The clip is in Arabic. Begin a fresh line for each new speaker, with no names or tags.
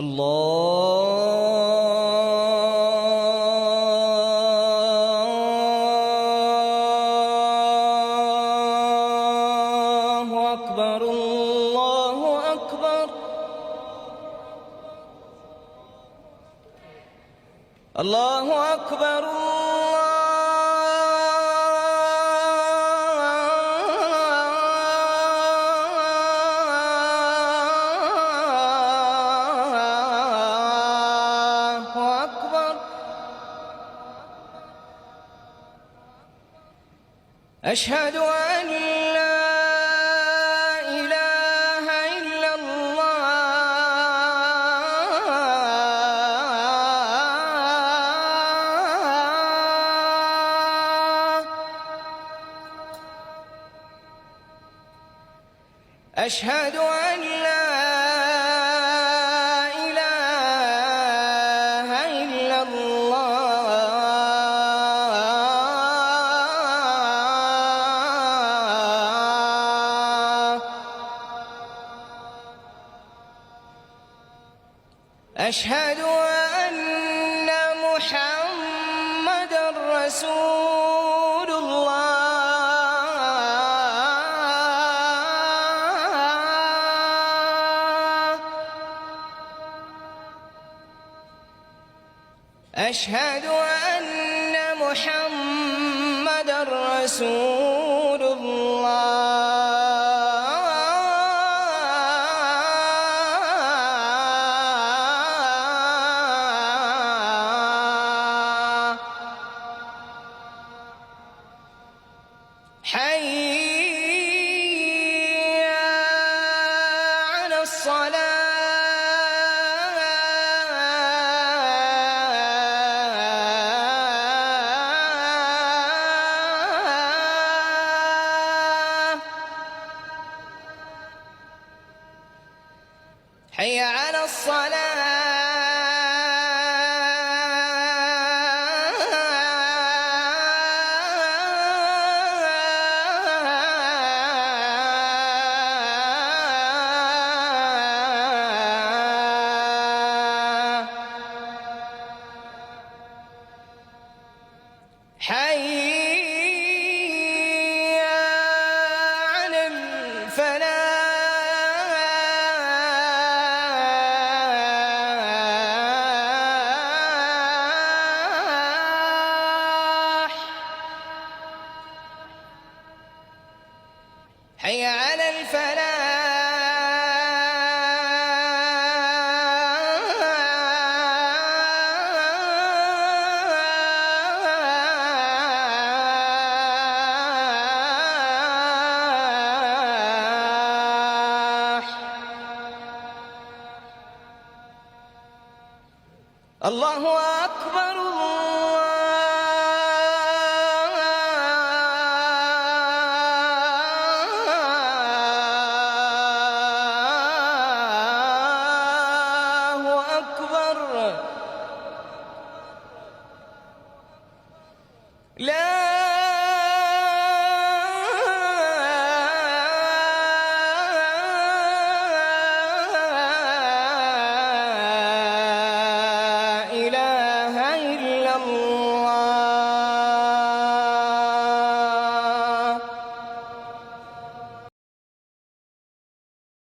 الله أكبر الله أكبر الله أكبر الله أكبر. أشهد أن لا إله إلا الله. أشهد أن لا إله إلا الله. أشهد أن محمدًا رسول الله. أشهد أن محمدًا رسول الله. حي على الصلاة. حي على الصلاة. حي على الفلاح. حي على الفلاح. الله أكبر.